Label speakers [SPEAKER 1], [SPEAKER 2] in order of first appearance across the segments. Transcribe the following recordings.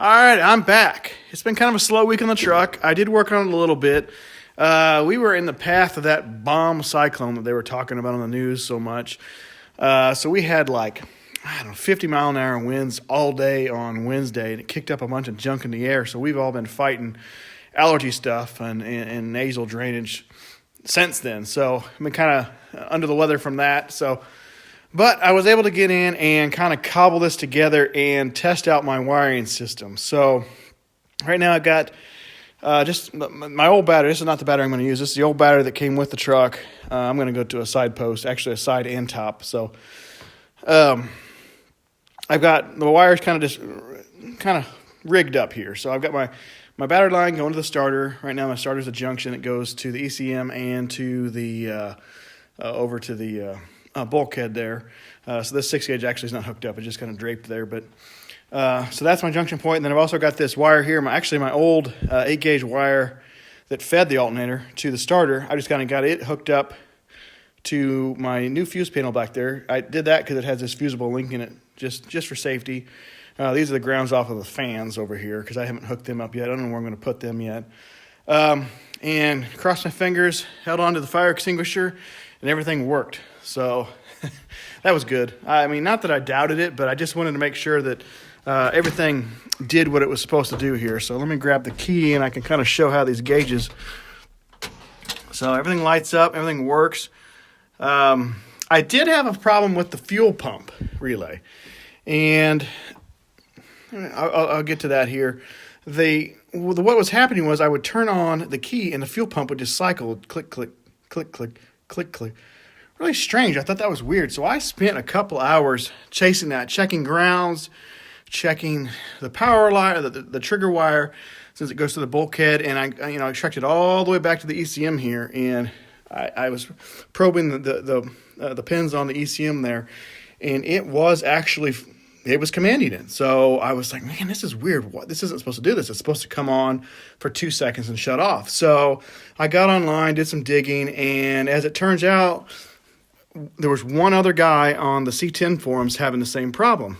[SPEAKER 1] All right, I'm back. It's been kind of a slow week on the truck. I did work on it a little bit. We were in the path of that bomb cyclone that they were talking about on the news so much. So we had 50-mile-an-hour winds all day on Wednesday, and it kicked up a bunch of junk in the air. So we've all been fighting allergy stuff and nasal drainage since then. So I've been kind of under the weather from that. But I was able to get in and kind of cobble this together and test out my wiring system. So right now I've got just my old battery. This is not the battery I'm going to use. This is the old battery that came with the truck. I'm going to go to a side post, actually a side and top. So I've got the wires kind of rigged up here. So I've got my battery line going to the starter. Right now my starter's a junction. It goes to the ECM and to the over to the bulkhead there. So this 6-gauge actually is not hooked up. It's just kind of draped there. But so that's my junction point. And then I've also got this wire here. My old 8-gauge wire that fed the alternator to the starter. I just kind of got it hooked up to my new fuse panel back there. I did that because it has this fusible link in it just for safety. These are the grounds off of the fans over here because I haven't hooked them up yet. I don't know where I'm going to put them yet. And crossed my fingers, held on to the fire extinguisher, and everything worked. So that was good. I mean, not that I doubted it, but I just wanted to make sure that everything did what it was supposed to do here. So let me grab the key, and I can kind of show how these gauges. So everything lights up, everything works. I did have a problem with the fuel pump relay, and I'll get to that here. What was happening was I would turn on the key, and the fuel pump would just cycle, click, click, click, click, click, click. Really strange. I thought that was weird. So I spent a couple hours chasing that, checking grounds, checking the power line, the trigger wire, since it goes to the bulkhead, and I tracked it all the way back to the ECM here, and I was probing the pins on the ECM there, and it was commanding it. So I was like, man, this is weird. This isn't supposed to do this. It's supposed to come on for 2 seconds and shut off. So I got online, did some digging, and as it turns out, there was one other guy on the C10 forums having the same problem.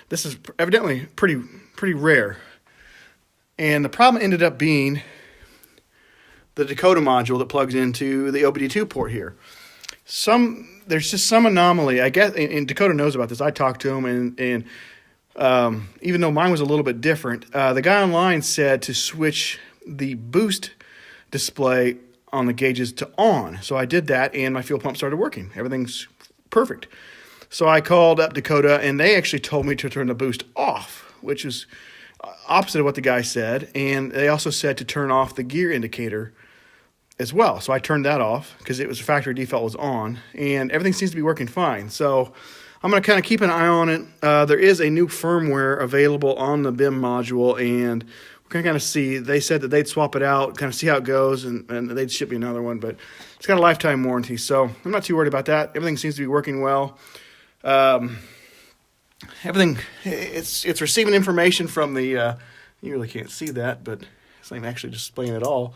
[SPEAKER 1] This is evidently pretty rare. And the problem ended up being the decoder module that plugs into the OBD2 port here. There's just some anomaly. I guess, and Dakota knows about this. I talked to him, and even though mine was a little bit different, the guy online said to switch the boost display on the gauges to on. So I did that, and my fuel pump started working. Everything's perfect. So I called up Dakota, and they actually told me to turn the boost off, which is opposite of what the guy said. And they also said to turn off the gear indicator as well. So I turned that off because it was factory default was on, and everything seems to be working fine. So I'm going to kind of keep an eye on it. There is a new firmware available on the BIM module, and we're going to kind of see. They said that they'd swap it out, kind of see how it goes, and they'd ship me another one, but it's got a lifetime warranty, so I'm not too worried about that. Everything seems to be working well. Everything, it's receiving information from the, you really can't see that, but it's not actually displaying it all.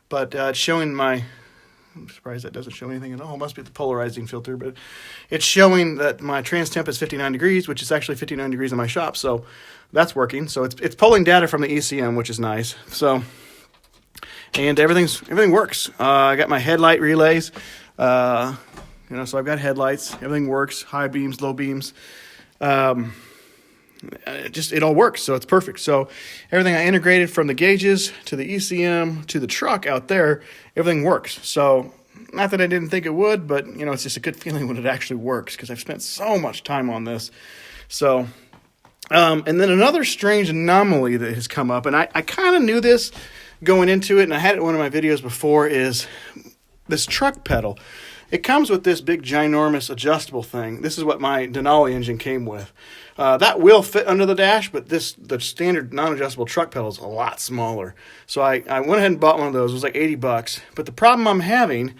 [SPEAKER 1] But it's showing I'm surprised that doesn't show anything at all. It must be the polarizing filter, but it's showing that my trans temp is 59 degrees, which is actually 59 degrees in my shop. So that's working. So it's pulling data from the ECM, which is nice. So, and everything works. I got my headlight relays. So I've got headlights. Everything works. High beams, low beams. It all works, so it's perfect. So everything I integrated from the gauges to the ECM to the truck out there, everything works. So not that I didn't think it would, but it's just a good feeling when it actually works because I've spent so much time on this. So and then another strange anomaly that has come up, and I kind of knew this going into it, and I had it in one of my videos before, is this truck pedal. It comes with this big, ginormous adjustable thing. This is what my Denali engine came with. That will fit under the dash, but the standard non-adjustable truck pedal is a lot smaller. So I went ahead and bought one of those. It was like $80. But the problem I'm having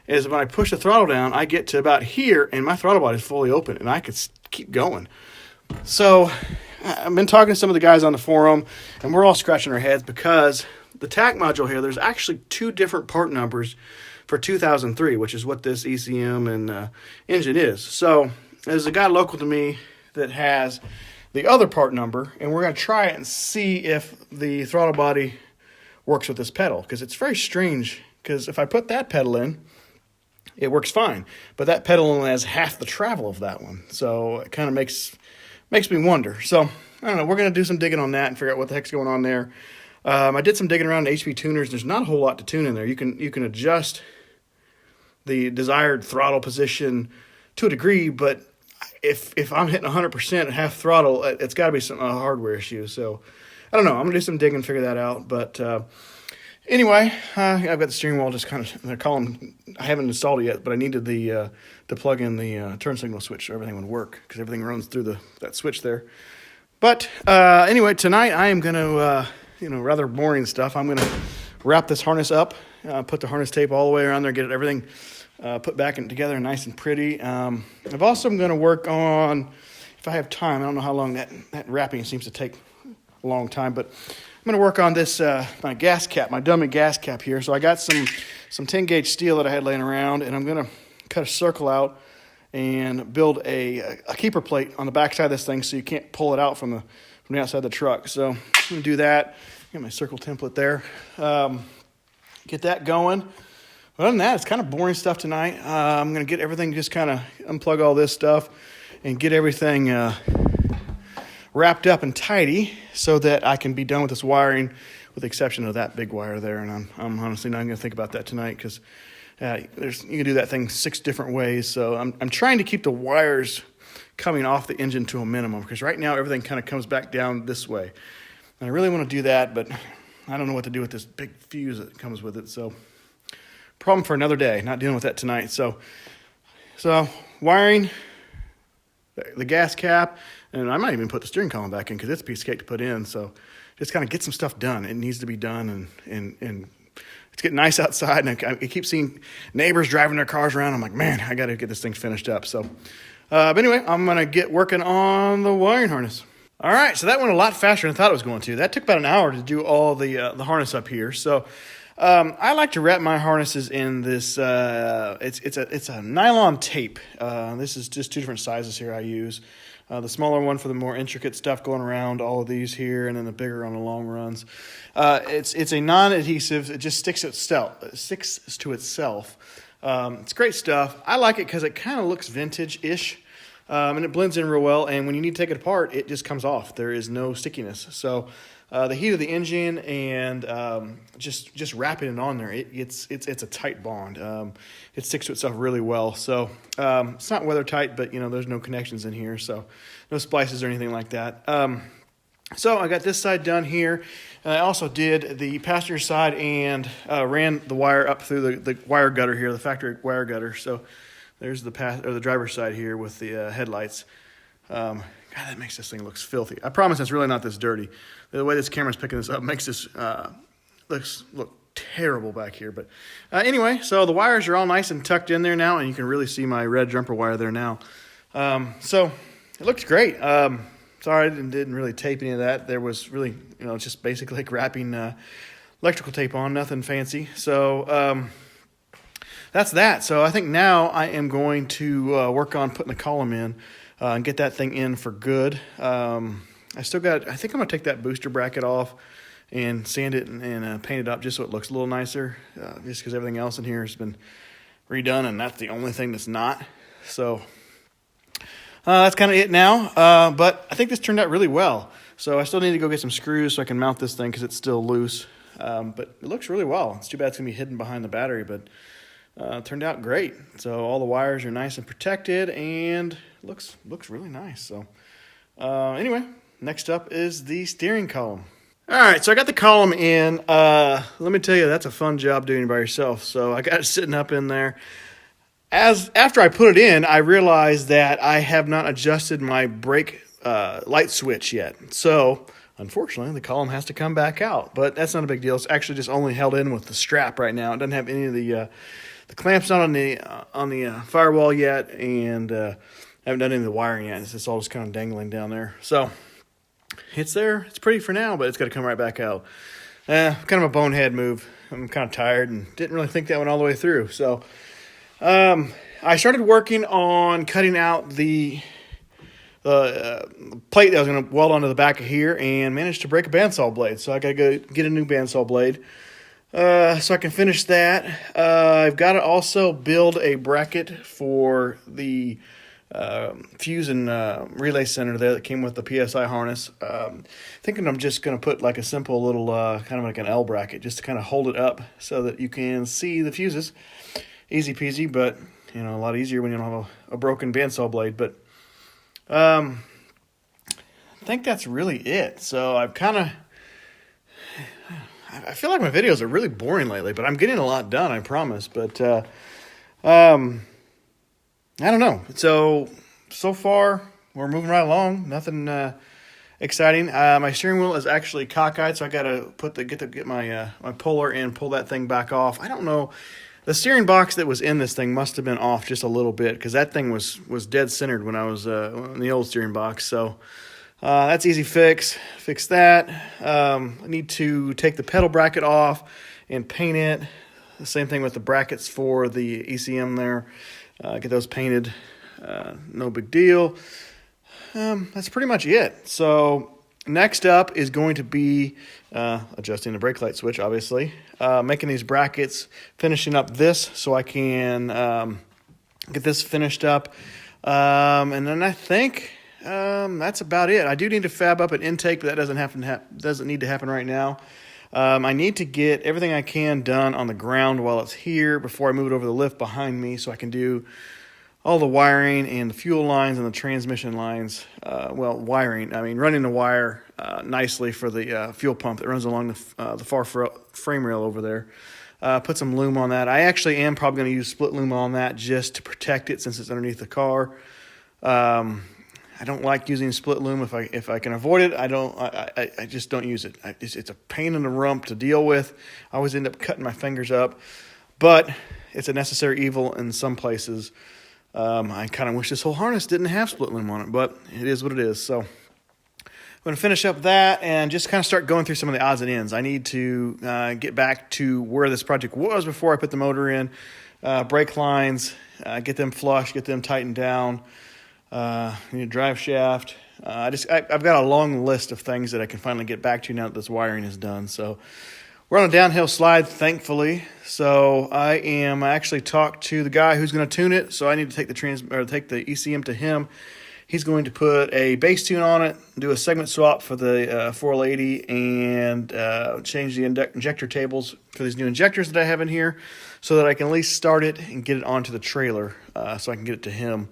[SPEAKER 1] is when I push the throttle down, I get to about here, and my throttle body is fully open, and I could keep going. So I've been talking to some of the guys on the forum, and we're all scratching our heads because the TAC module here, there's actually 2 different part numbers for 2003, which is what this ECM and engine is. So there's a guy local to me that has the other part number, and we're going to try it and see if the throttle body works with this pedal, because it's very strange, because if I put that pedal in, it works fine, but that pedal only has half the travel of that one, so it kind of makes me wonder. So I don't know, we're going to do some digging on that and figure out what the heck's going on there. I did some digging around HP tuners. There's not a whole lot to tune in there. You can adjust the desired throttle position to a degree, but if I'm hitting 100% at half throttle, it's got to be a hardware issue. So I don't know. I'm going to do some digging and figure that out. But anyway, I've got the steering wheel just kind of, the column, I haven't installed it yet, but I needed to plug in the turn signal switch so everything would work, because everything runs through that switch there. But anyway, tonight I am going to, rather boring stuff. I'm going to wrap this harness up, put the harness tape all the way around there, get everything put back together nice and pretty. I've also going to work on, if I have time, I don't know how long that wrapping seems to take a long time, but I'm going to work on this, my gas cap, my dummy gas cap here. So I got some 10 gauge steel that I had laying around, and I'm going to cut a circle out and build a keeper plate on the back side of this thing so you can't pull it out from the outside of the truck. So I'm going to do that. Got my circle template there. Get that going. Other than that, it's kind of boring stuff tonight. I'm going to get everything, just kind of unplug all this stuff and get everything wrapped up and tidy so that I can be done with this wiring, with the exception of that big wire there. And I'm honestly not going to think about that tonight, because you can do that thing 6 different ways. So I'm trying to keep the wires coming off the engine to a minimum, because right now everything kind of comes back down this way. And I really want to do that, but I don't know what to do with this big fuse that comes with it. So problem for another day, not dealing with that tonight. So wiring, the gas cap, and I might even put the steering column back in, because it's a piece of cake to put in. So just kind of get some stuff done. It needs to be done, and it's getting nice outside, and I keep seeing neighbors driving their cars around. I'm like, man, I got to get this thing finished up. So but anyway, I'm going to get working on the wiring harness. All right, so that went a lot faster than I thought it was going to. That took about an hour to do all the harness up here. So I like to wrap my harnesses in this. It's a nylon tape. This is just 2 different sizes here I use. The smaller one for the more intricate stuff going around all of these here, and then the bigger on the long runs. It's a non-adhesive. It just sticks to itself. It's great stuff. I like it because it kind of looks vintage-ish. And it blends in real well, and when you need to take it apart, it just comes off. There is no stickiness. So the heat of the engine and just wrapping it on there, it's a tight bond. It sticks to itself really well. So it's not weather tight, but there's no connections in here, so no splices or anything like that. So I got this side done here. I also did the passenger side and ran the wire up through the wire gutter here, the factory wire gutter. So there's the driver's side here with the headlights. God, that makes this thing look filthy. I promise it's really not this dirty. The way this camera's picking this up makes this look terrible back here. But anyway, so the wires are all nice and tucked in there now, and you can really see my red jumper wire there now. So it looks great. Sorry, I didn't really tape any of that. There was really, just basically like wrapping electrical tape on, nothing fancy. So that's that. So I think now I am going to work on putting the column in and get that thing in for good. I think I'm going to take that booster bracket off and sand it and paint it up just so it looks a little nicer, just because everything else in here has been redone, and that's the only thing that's not. So that's kind of it now, but I think this turned out really well. So I still need to go get some screws so I can mount this thing because it's still loose, but it looks really well. It's too bad it's going to be hidden behind the battery, but it turned out great. So all the wires are nice and protected, and looks really nice. So anyway, next up is the steering column. All right, so I got the column in. Let me tell you, that's a fun job doing it by yourself. So I got it sitting up in there. After I put it in, I realized that I have not adjusted my brake light switch yet. So unfortunately, the column has to come back out, but that's not a big deal. It's actually just only held in with the strap right now. It doesn't have any of the clamps not on the firewall yet, and I haven't done any of the wiring yet. It's just all just kind of dangling down there. So it's there. It's pretty for now, but it's got to come right back out. Kind of a bonehead move. I'm kind of tired and didn't really think that one all the way through. So I started working on cutting out the plate that I was going to weld onto the back of here, and managed to break a bandsaw blade. So I got to go get a new bandsaw blade so I can finish that. I've got to also build a bracket for the fuse and relay center there that came with the PSI harness. Thinking I'm just going to put like a simple little kind of like an L bracket just to kind of hold it up so that you can see the fuses. Easy peasy, but you know, a lot easier when you don't have a broken bandsaw blade. But I think that's really it. So I feel like my videos are really boring lately, but I'm getting a lot done, I promise. But I don't know. So far, we're moving right along. Nothing exciting. My steering wheel is actually cockeyed, so I got to get my my puller and pull that thing back off. I don't know. The steering box that was in this thing must have been off just a little bit because that thing was dead centered when I was in the old steering box. So that's easy fix. Fix that. I need to take the pedal bracket off and paint it. The same thing with the brackets for the ECM there. Get those painted. No big deal. That's pretty much it. So next up is going to be adjusting the brake light switch, obviously. Making these brackets, finishing up this so I can get this finished up. And then I think that's about it. I do need to fab up an intake, but that doesn't need to happen right now. I need to get everything I can done on the ground while it's here before I move it over the lift behind me so I can do all the wiring and the fuel lines and the transmission lines. Well, wiring, I mean running the wire nicely for the fuel pump that runs along the far frame rail over there. Put some loom on that. I actually am probably going to use split loom on that just to protect it since it's underneath the car. I don't like using split loom if I can avoid it. I just don't use it. It's a pain in the rump to deal with. I always end up cutting my fingers up, but it's a necessary evil in some places. I kind of wish this whole harness didn't have split loom on it, but it is what it is. So I'm going to finish up that and just kind of start going through some of the odds and ends. I need to get back to where this project was before I put the motor in. Brake lines, get them flush, get them tightened down. Need a drive shaft. I've got a long list of things that I can finally get back to now that this wiring is done. So we're on a downhill slide, thankfully. So I actually talked to the guy who's going to tune it. So I need to take take the ECM to him. He's going to put a bass tune on it, do a segment swap for the 480, and change the injector tables for these new injectors that I have in here, so that I can at least start it and get it onto the trailer, so I can get it to him.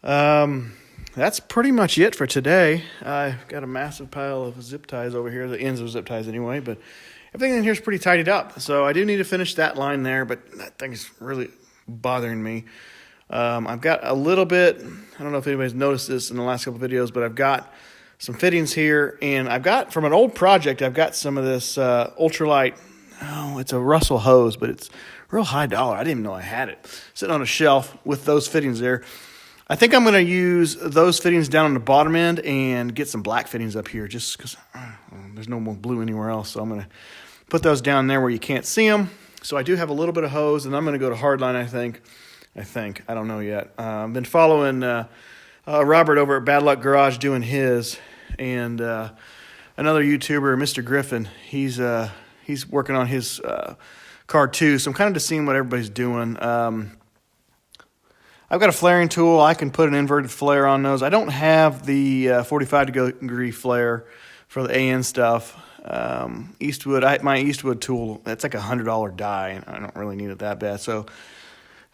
[SPEAKER 1] That's pretty much it for today. I've got a massive pile of zip ties over here, the ends of zip ties anyway, but everything in here is pretty tidied up. So I do need to finish that line there, but that thing's really bothering me. I've got a little bit, I don't know if anybody's noticed this in the last couple of videos, but I've got some fittings here, and I've got, from an old project, I've got some of this ultralight, it's a Russell hose, but it's real high dollar. I didn't even know I had it. Sitting on a shelf with those fittings there. I think I'm going to use those fittings down on the bottom end and get some black fittings up here just because there's no more blue anywhere else. So I'm going to put those down there where you can't see them. So I do have a little bit of hose, and I'm going to go to hardline, I think. I don't know yet. I've been following Robert over at Bad Luck Garage doing his, and another YouTuber, Mr. Griffin. He's working on his car too. So I'm kind of just seeing what everybody's doing. I've got a flaring tool. I can put an inverted flare on those. I don't have the 45-degree flare for the AN stuff. Eastwood, my Eastwood tool, that's like a $100 die, and I don't really need it that bad. So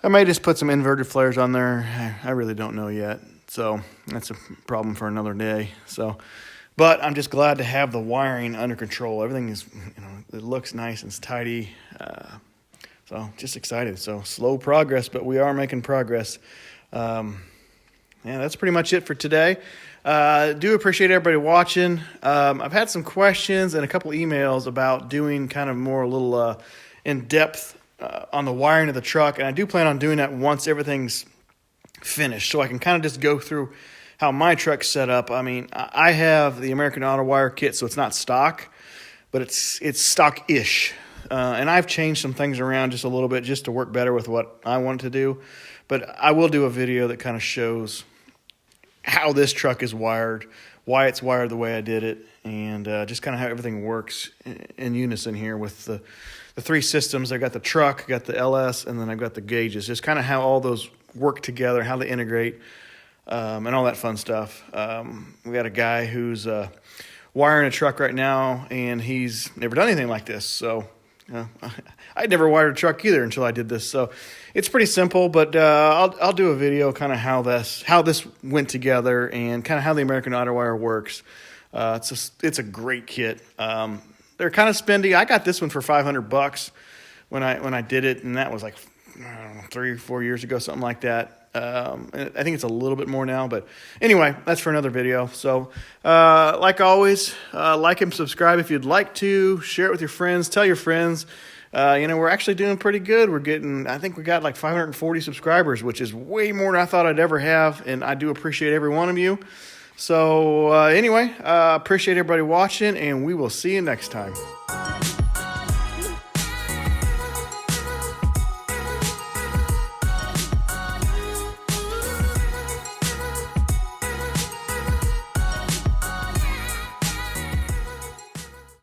[SPEAKER 1] I may just put some inverted flares on there. I really don't know yet. So that's a problem for another day. But I'm just glad to have the wiring under control. Everything is, it looks nice and it's tidy. So just excited. So slow progress, but we are making progress. That's pretty much it for today. Do appreciate everybody watching. I've had some questions and a couple emails about doing kind of more a little in-depth on the wiring of the truck, and I do plan on doing that once everything's finished, so I can kind of just go through how my truck's set up. I mean, I have the American Auto Wire kit, so it's not stock, but it's stock-ish. And I've changed some things around just a little bit just to work better with what I want to do. But I will do a video that kind of shows how this truck is wired, why it's wired the way I did it, and just kind of how everything works in unison here with the three systems. I got the truck, I got the LS, and then I've got the gauges. Just kind of how all those work together, how they integrate, and all that fun stuff. We got a guy who's wiring a truck right now, and he's never done anything like this. So I'd never wired a truck either until I did this. So it's pretty simple, but I'll do a video kind of how this went together and kind of how the American Auto Wire works. It's a great kit. They're kind of spendy. I got this one for $500 when I did it, and that was like, I don't know, 3 or 4 years ago, something like that. I think it's a little bit more now, but anyway, that's for another video. So, like always, like and subscribe if you'd like to. Share it with your friends. Tell your friends. We're actually doing pretty good. I think we got like 540 subscribers, which is way more than I thought I'd ever have, and I do appreciate every one of you. So, anyway, appreciate everybody watching, and we will see you next time.